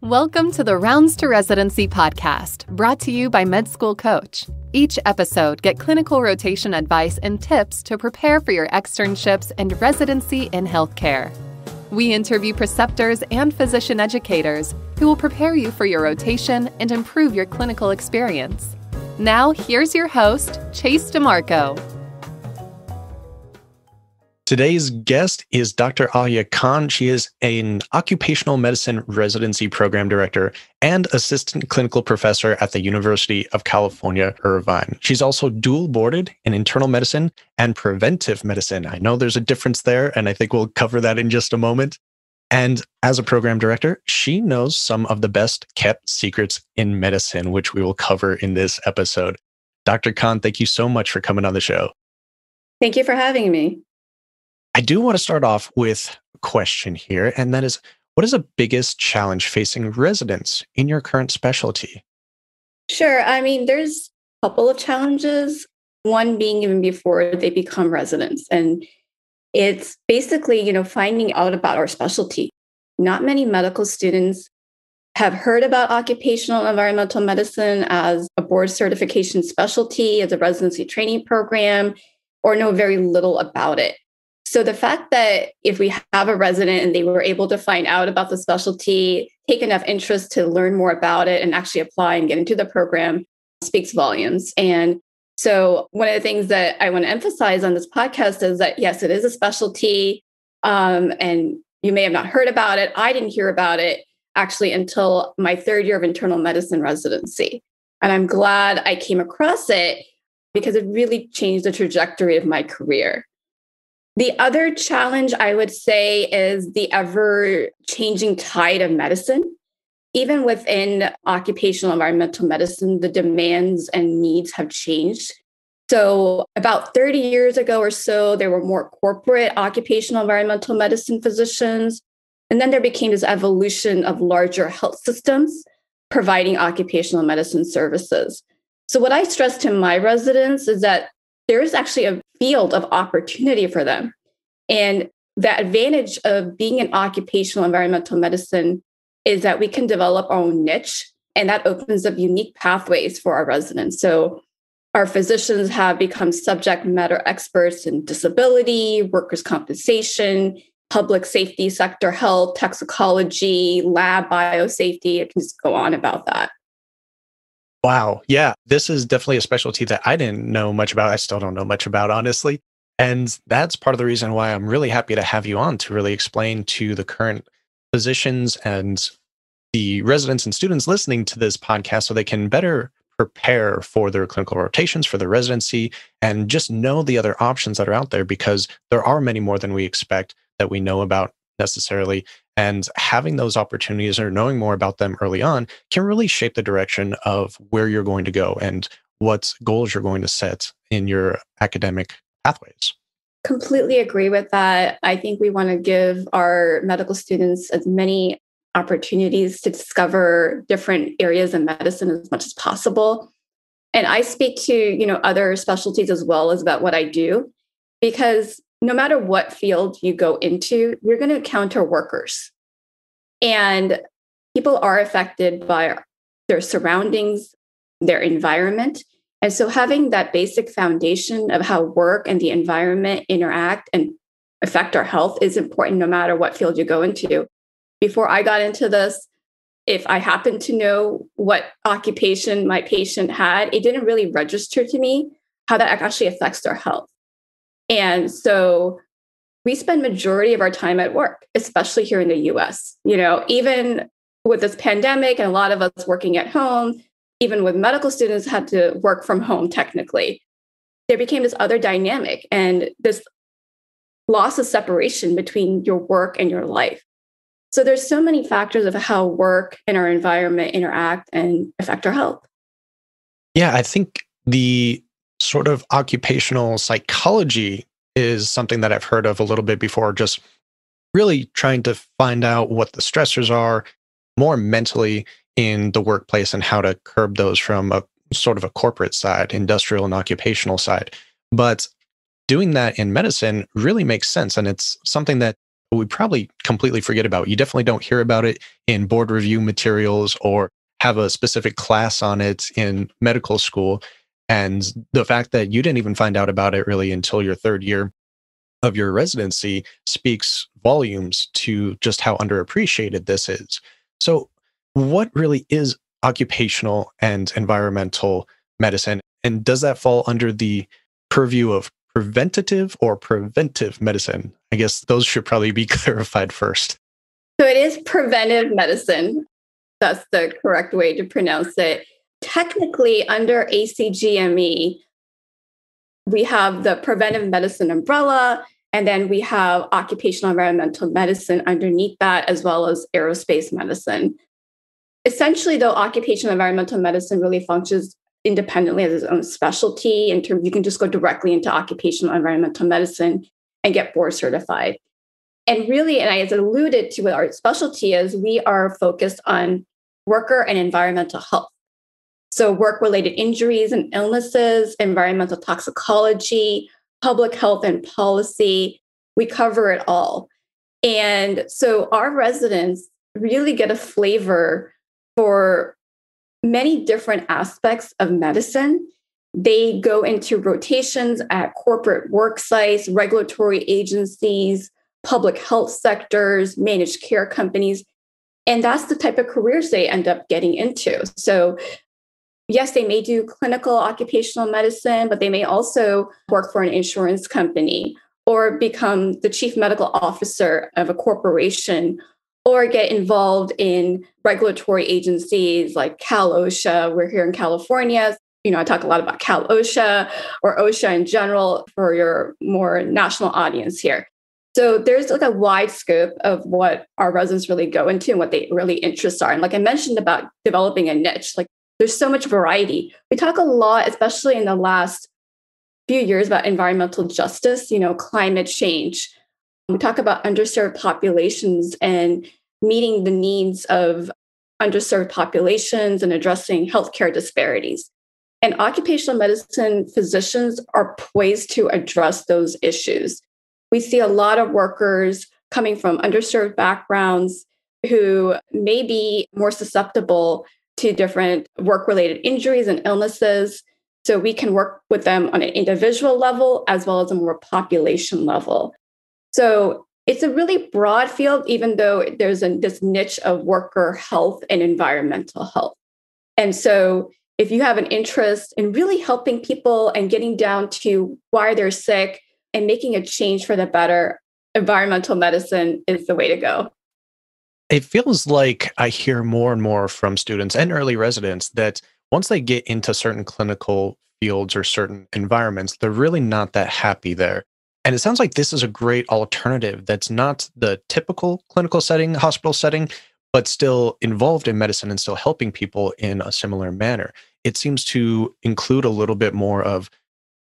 Welcome to the Rounds to Residency podcast, brought to you by Med School Coach. Each episode, get clinical rotation advice and tips to prepare for your externships and residency in healthcare. We interview preceptors and physician educators who will prepare you for your rotation and improve your clinical experience. Now, here's your host, Chase DiMarco. Today's guest is Dr. Alya Khan. She is an occupational medicine residency program director and assistant clinical professor at the University of California, Irvine. She's also dual boarded in internal medicine and preventive medicine. I know there's a difference there, and I think we'll cover that in just a moment. And as a program director, she knows some of the best kept secrets in medicine, which we will cover in this episode. Dr. Khan, thank you so much for coming on the show. Thank you for having me. I do want to start off with a question here, and that is, what is the biggest challenge facing residents in your current specialty? Sure. There's a couple of challenges, one being even before they become residents. And it's basically, finding out about our specialty. Not many medical students have heard about occupational environmental medicine as a board certification specialty, as a residency training program, or know very little about it. So the fact that if we have a resident and they were able to find out about the specialty, take enough interest to learn more about it and actually apply and get into the program speaks volumes. And so one of the things that I want to emphasize on this podcast is that, yes, it is a specialty, and you may have not heard about it. I didn't hear about it actually until my third year of internal medicine residency. And I'm glad I came across it because it really changed the trajectory of my career. The other challenge, I would say, is the ever-changing tide of medicine. Even within occupational environmental medicine, the demands and needs have changed. So about 30 years ago or so, there were more corporate occupational environmental medicine physicians. And then there became this evolution of larger health systems providing occupational medicine services. So what I stress to my residents is that there is actually a field of opportunity for them. And the advantage of being in occupational environmental medicine is that we can develop our own niche, and that opens up unique pathways for our residents. So our physicians have become subject matter experts in disability, workers' compensation, public safety sector health, toxicology, lab biosafety. I can just go on about that. Wow. Yeah, this is definitely a specialty that I didn't know much about. I still don't know much about, honestly. And that's part of the reason why I'm really happy to have you on to really explain to the current physicians and the residents and students listening to this podcast so they can better prepare for their clinical rotations, for their residency, and just know the other options that are out there, because there are many more than we expect that we know about necessarily. And having those opportunities or knowing more about them early on can really shape the direction of where you're going to go and what goals you're going to set in your academic pathways. Completely agree with that. I think we want to give our medical students as many opportunities to discover different areas of medicine as much as possible. And I speak to, other specialties as well as about what I do, because no matter what field you go into, you're going to encounter workers. And people are affected by their surroundings, their environment. And so having that basic foundation of how work and the environment interact and affect our health is important no matter what field you go into. Before I got into this, if I happened to know what occupation my patient had, it didn't really register to me how that actually affects their health. And so we spend majority of our time at work, especially here in the US. Even with this pandemic and a lot of us working at home, even with medical students had to work from home technically, there became this other dynamic and this loss of separation between your work and your life. So there's so many factors of how work and our environment interact and affect our health. Yeah, I think the sort of occupational psychology is something that I've heard of a little bit before, just really trying to find out what the stressors are more mentally in the workplace and how to curb those from a sort of a corporate side, industrial and occupational side. But doing that in medicine really makes sense. And it's something that we probably completely forget about. You definitely don't hear about it in board review materials or have a specific class on it in medical school. And the fact that you didn't even find out about it really until your third year of your residency speaks volumes to just how underappreciated this is. So, what really is occupational and environmental medicine? And does that fall under the purview of preventative or preventive medicine? I guess those should probably be clarified first. So it is preventive medicine. That's the correct way to pronounce it. Technically, under ACGME, we have the preventive medicine umbrella, and then we have occupational environmental medicine underneath that, as well as aerospace medicine. Essentially, though, occupational environmental medicine really functions independently as its own specialty. In terms, you can just go directly into occupational environmental medicine and get board certified. And really, and I as alluded to what our specialty is, we are focused on worker and environmental health. So work-related injuries and illnesses, environmental toxicology, public health and policy, we cover it all. And so our residents really get a flavor for many different aspects of medicine. They go into rotations at corporate work sites, regulatory agencies, public health sectors, managed care companies. And that's the type of careers they end up getting into. So yes, they may do clinical occupational medicine, but they may also work for an insurance company or become the chief medical officer of a corporation or get involved in regulatory agencies like Cal OSHA. We're here in California. I talk a lot about Cal OSHA or OSHA in general for your more national audience here. So there's like a wide scope of what our residents really go into and what they really interests are. And like I mentioned about developing a niche, like there's so much variety. We talk a lot, especially in the last few years, about environmental justice, climate change. We talk about underserved populations and meeting the needs of underserved populations and addressing healthcare disparities. And occupational medicine physicians are poised to address those issues. We see a lot of workers coming from underserved backgrounds who may be more susceptible to different work-related injuries and illnesses. So we can work with them on an individual level as well as a more population level. So it's a really broad field, even though there's this niche of worker health and environmental health. And so if you have an interest in really helping people and getting down to why they're sick and making a change for the better, environmental medicine is the way to go. It feels like I hear more and more from students and early residents that once they get into certain clinical fields or certain environments, they're really not that happy there. And it sounds like this is a great alternative that's not the typical clinical setting, hospital setting, but still involved in medicine and still helping people in a similar manner. It seems to include a little bit more of,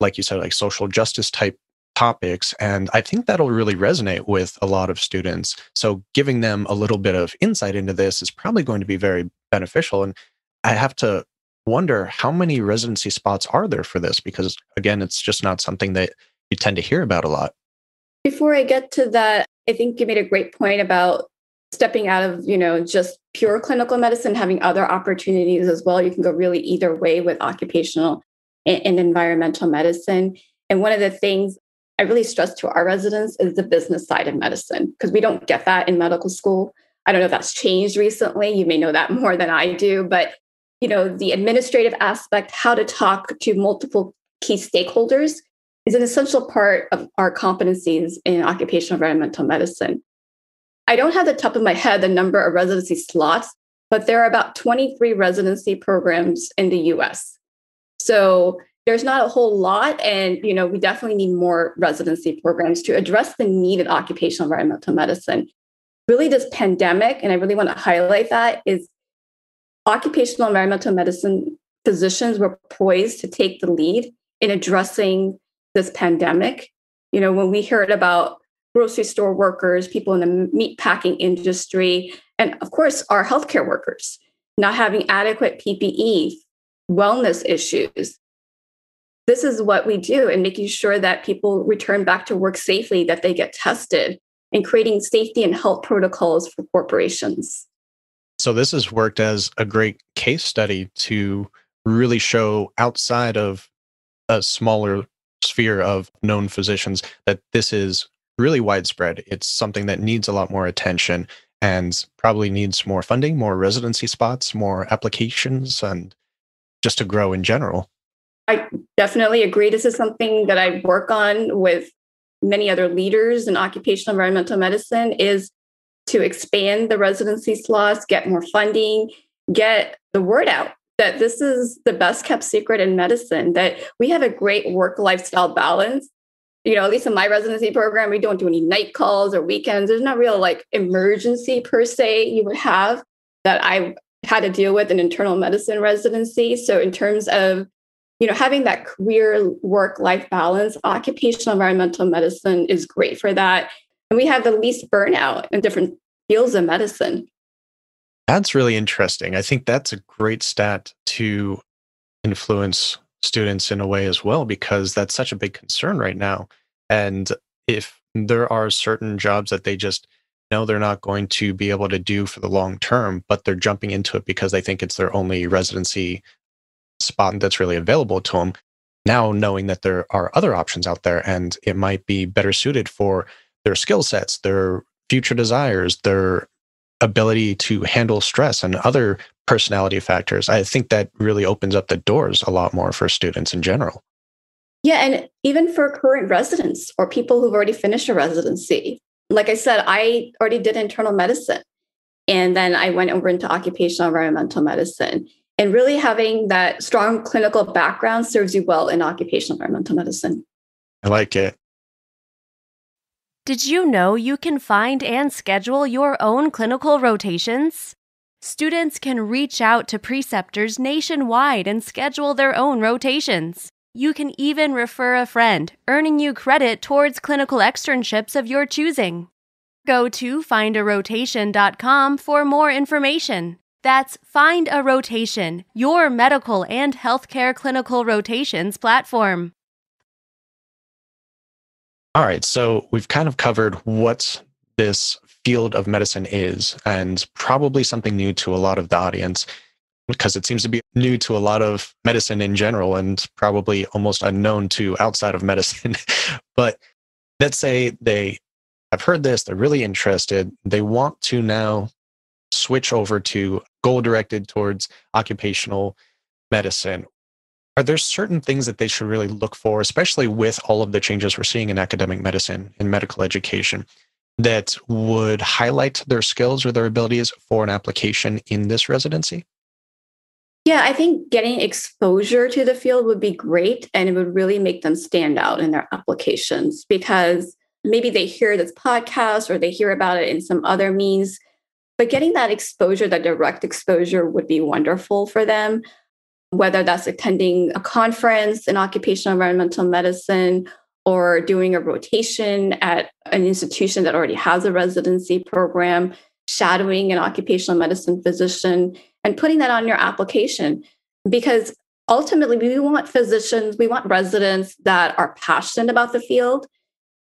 like you said, like social justice type topics. And I think that'll really resonate with a lot of students. So giving them a little bit of insight into this is probably going to be very beneficial. And I have to wonder how many residency spots are there for this? Because again, it's just not something that you tend to hear about a lot. Before I get to that, I think you made a great point about stepping out of, just pure clinical medicine, having other opportunities as well. You can go really either way with occupational and environmental medicine. And one of the things I really stress to our residents is the business side of medicine, because we don't get that in medical school. I don't know if that's changed recently. You may know that more than I do, but the administrative aspect, how to talk to multiple key stakeholders is an essential part of our competencies in occupational environmental medicine. I don't have the top of my head the number of residency slots, but there are about 23 residency programs in the US. So there's not a whole lot. And, we definitely need more residency programs to address the need in occupational environmental medicine. Really, this pandemic, and I really want to highlight that, is occupational environmental medicine physicians were poised to take the lead in addressing this pandemic. When we heard about grocery store workers, people in the meat packing industry, and of course, our healthcare workers not having adequate PPE, wellness issues. This is what we do, and making sure that people return back to work safely, that they get tested. and creating safety and health protocols for corporations. So this has worked as a great case study to really show outside of a smaller sphere of known physicians that this is really widespread. It's something that needs a lot more attention and probably needs more funding, more residency spots, more applications, and just to grow in general. I definitely agree. This is something that I work on with many other leaders in occupational environmental medicine, is to expand the residency slots, get more funding, get the word out that this is the best kept secret in medicine, that we have a great work lifestyle balance. At least in my residency program, we don't do any night calls or weekends. There's not real like emergency per se you would have that I had to deal with in internal medicine residency. So in terms of having that career work-life balance, occupational environmental medicine is great for that. And we have the least burnout in different fields of medicine. That's really interesting. I think that's a great stat to influence students in a way as well, because that's such a big concern right now. And if there are certain jobs that they just know they're not going to be able to do for the long term, but they're jumping into it because they think it's their only residency spot that's really available to them. Now, knowing that there are other options out there and it might be better suited for their skill sets, their future desires, their ability to handle stress and other personality factors, I think that really opens up the doors a lot more for students in general. Yeah, and even for current residents or people who've already finished a residency. Like I said, I already did internal medicine, and then I went over into occupational environmental medicine. And really having that strong clinical background serves you well in occupational environmental medicine. I like it. Did you know you can find and schedule your own clinical rotations? Students can reach out to preceptors nationwide and schedule their own rotations. You can even refer a friend, earning you credit towards clinical externships of your choosing. Go to findarotation.com for more information. That's Find a Rotation, your medical and healthcare clinical rotations platform. All right, so we've kind of covered what this field of medicine is, and probably something new to a lot of the audience, because it seems to be new to a lot of medicine in general and probably almost unknown to outside of medicine. But let's say they have heard this, they're really interested, they want to now switch over to goal-directed towards occupational medicine. Are there certain things that they should really look for, especially with all of the changes we're seeing in academic medicine and medical education, that would highlight their skills or their abilities for an application in this residency? Yeah, I think getting exposure to the field would be great, and it would really make them stand out in their applications, because maybe they hear this podcast or they hear about it in some other means. But getting that exposure, that direct exposure, would be wonderful for them, whether that's attending a conference in occupational environmental medicine or doing a rotation at an institution that already has a residency program, shadowing an occupational medicine physician, and putting that on your application. Because ultimately, we want physicians, we want residents that are passionate about the field.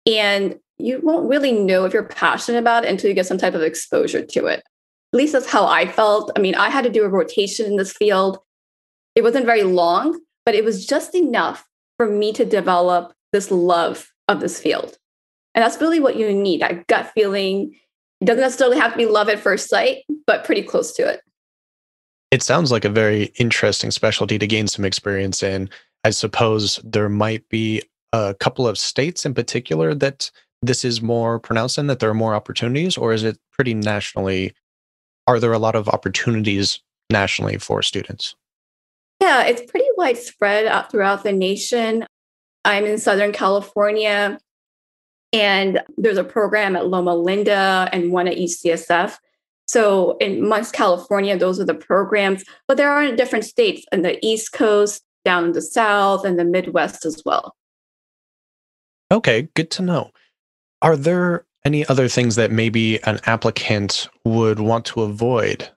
And you won't really know if you're passionate about it until you get some type of exposure to it. At least that's how I felt. I mean, I had to do a rotation in this field. It wasn't very long, but it was just enough for me to develop this love of this field. And that's really what you need, that gut feeling. It doesn't necessarily have to be love at first sight, but pretty close to it. It sounds like a very interesting specialty to gain some experience in. I suppose there might be a couple of states in particular that this is more pronounced in, that there are more opportunities, or is it pretty nationally? Are there a lot of opportunities nationally for students? Yeah, it's pretty widespread out throughout the nation. I'm in Southern California, and there's a program at Loma Linda and one at UCSF. So in West California, those are the programs, but there are in different states in the East Coast, down in the South, and the Midwest as well. Okay, good to know. Are there any other things that maybe an applicant would want to avoid?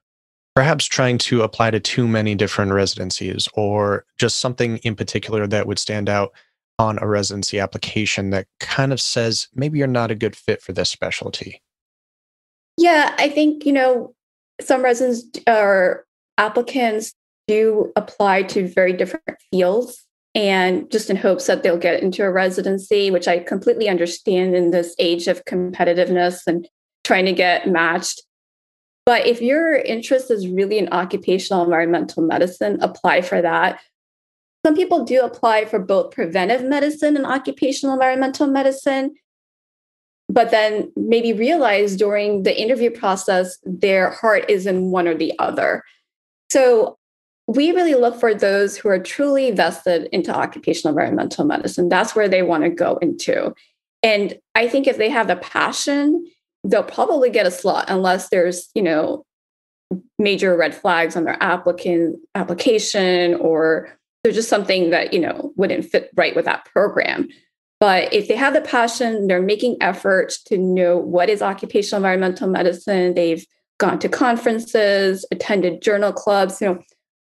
Perhaps trying to apply to too many different residencies, or just something in particular that would stand out on a residency application that kind of says maybe you're not a good fit for this specialty? Yeah, I think, some residents or applicants do apply to very different fields and just in hopes that they'll get into a residency, which I completely understand in this age of competitiveness and trying to get matched. But if your interest is really in occupational environmental medicine, apply for that. Some people do apply for both preventive medicine and occupational environmental medicine, but then maybe realize during the interview process, their heart is in one or the other. So we really look for those who are truly vested into occupational environmental medicine. That's where they want to go into. And I think if they have the passion, they'll probably get a slot unless there's, major red flags on their application or there's just something that, wouldn't fit right with that program. But if they have the passion, they're making efforts to know what is occupational environmental medicine. They've gone to conferences, attended journal clubs.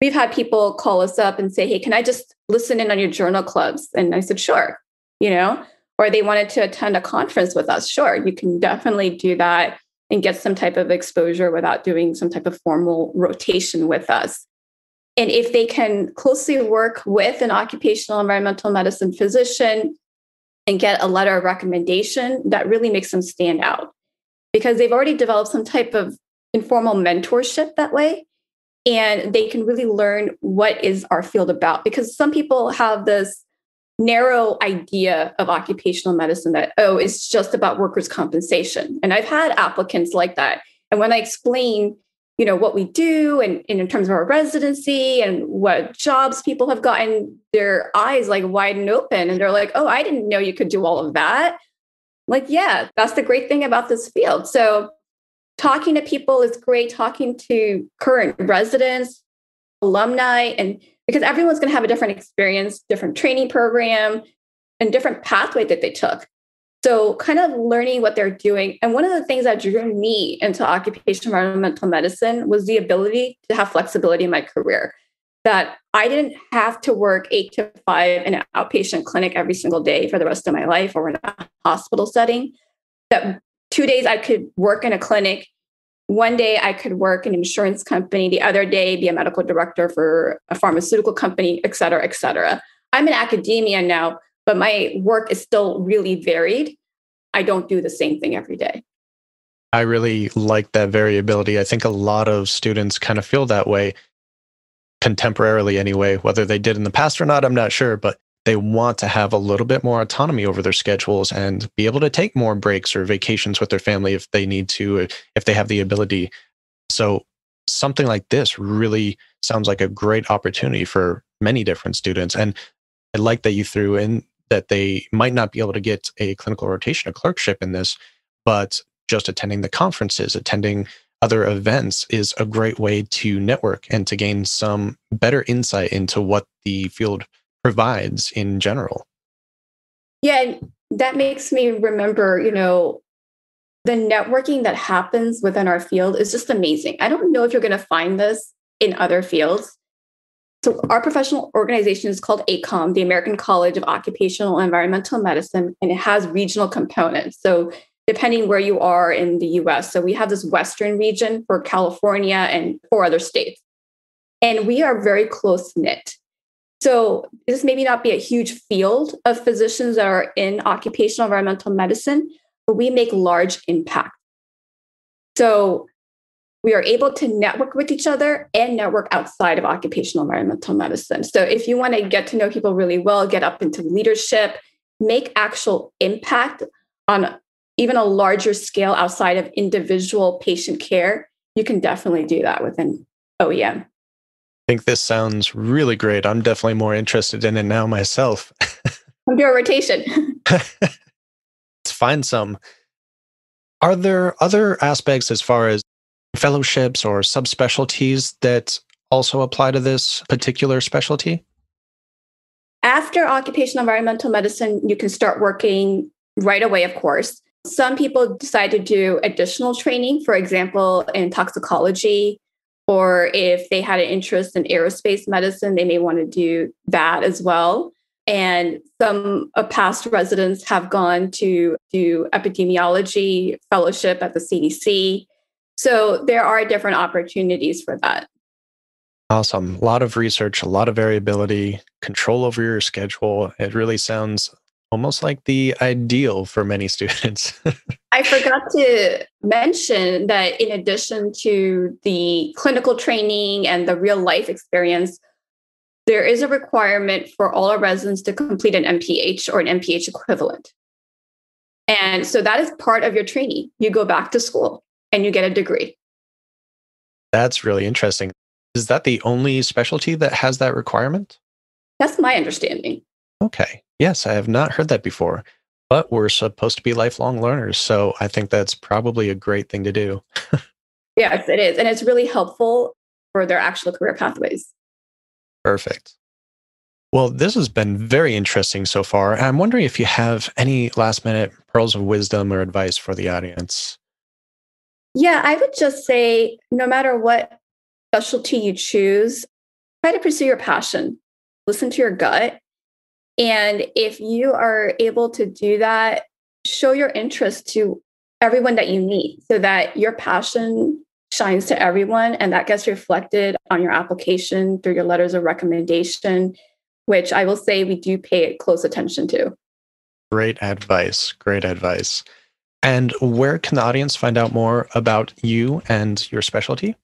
We've had people call us up and say, hey, can I just listen in on your journal clubs? And I said, sure, or they wanted to attend a conference with us. Sure, you can definitely do that and get some type of exposure without doing some type of formal rotation with us. And if they can closely work with an occupational environmental medicine physician and get a letter of recommendation, that really makes them stand out because they've already developed some type of informal mentorship that way. And they can really learn what is our field about because some people have this narrow idea of occupational medicine that, it's just about workers' compensation. And I've had applicants like that. And when I explain, what we do and in terms of our residency and what jobs people have gotten, their eyes like wide and open. And they're like, oh, I didn't know you could do all of that. Like, yeah, that's the great thing about this field. So talking to people is great, talking to current residents, alumni, and because everyone's going to have a different experience, different training program, and different pathway that they took. So kind of learning what they're doing. And one of the things that drew me into occupational environmental medicine was the ability to have flexibility in my career, that I didn't have to work 8 to 5 in an outpatient clinic every single day for the rest of my life or in a hospital setting, that 2 days I could work in a clinic. One day I could work in an insurance company, the other day be a medical director for a pharmaceutical company, et cetera, et cetera. I'm in academia now, but my work is still really varied. I don't do the same thing every day. I really like that variability. I think a lot of students kind of feel that way contemporarily anyway, whether they did in the past or not, I'm not sure, but they want to have a little bit more autonomy over their schedules and be able to take more breaks or vacations with their family if they need to, if they have the ability. So something like this really sounds like a great opportunity for many different students. And I like that you threw in that they might not be able to get a clinical rotation, a clerkship in this, but just attending the conferences, attending other events is a great way to network and to gain some better insight into what the field provides in general. Yeah, that makes me remember, the networking that happens within our field is just amazing. I don't know if you're going to find this in other fields. So our professional organization is called ACOM, the American College of Occupational and Environmental Medicine, and it has regional components. So depending where you are in the US, so we have this Western region for California and 4 other states. And we are very close-knit. So this may not be a huge field of physicians that are in occupational environmental medicine, but we make large impact. So we are able to network with each other and network outside of occupational environmental medicine. So if you want to get to know people really well, get up into leadership, make actual impact on even a larger scale outside of individual patient care, you can definitely do that within OEM. I think this sounds really great. I'm definitely more interested in it now myself. Come do a rotation. Let's find some. Are there other aspects as far as fellowships or subspecialties that also apply to this particular specialty? After occupational environmental medicine, you can start working right away, of course. Some people decide to do additional training, for example, in toxicology, or if they had an interest in aerospace medicine, they may want to do that as well. And some past residents have gone to do epidemiology fellowship at the CDC. So there are different opportunities for that. Awesome. A lot of research, a lot of variability, control over your schedule. It really sounds almost like the ideal for many students. I forgot to mention that in addition to the clinical training and the real life experience, there is a requirement for all our residents to complete an MPH or an MPH equivalent. And so that is part of your training. You go back to school and you get a degree. That's really interesting. Is that the only specialty that has that requirement? That's my understanding. Okay. Yes, I have not heard that before, but we're supposed to be lifelong learners. So I think that's probably a great thing to do. Yes, it is. And it's really helpful for their actual career pathways. Perfect. Well, this has been very interesting so far. I'm wondering if you have any last minute pearls of wisdom or advice for the audience. Yeah, I would just say no matter what specialty you choose, try to pursue your passion, listen to your gut. And if you are able to do that, show your interest to everyone that you meet so that your passion shines to everyone, and that gets reflected on your application through your letters of recommendation, which I will say we do pay close attention to. Great advice. Great advice. And where can the audience find out more about you and your specialty?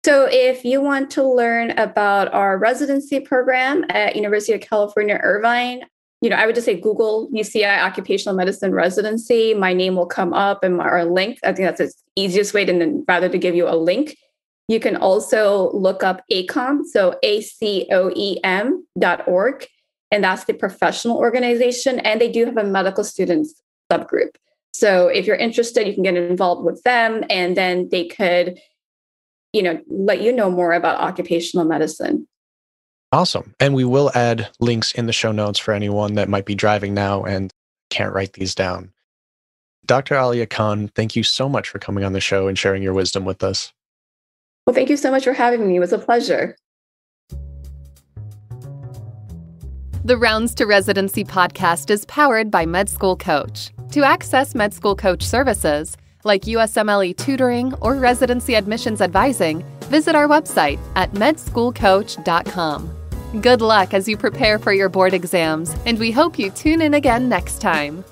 So if you want to learn about our residency program at University of California, Irvine, I would just say Google UCI Occupational Medicine Residency. My name will come up and our link. I think that's the easiest way rather to give you a link. You can also look up ACOEM, so ACOEM.org, and that's the professional organization. And they do have a medical students subgroup. So if you're interested, you can get involved with them, and then they could, let you know more about occupational medicine. Awesome. And we will add links in the show notes for anyone that might be driving now and can't write these down. Dr. Alya Khan, thank you so much for coming on the show and sharing your wisdom with us. Well, thank you so much for having me. It was a pleasure. The Rounds to Residency podcast is powered by Med School Coach. To access Med School Coach services, like USMLE tutoring or residency admissions advising, visit our website at medschoolcoach.com. Good luck as you prepare for your board exams, and we hope you tune in again next time.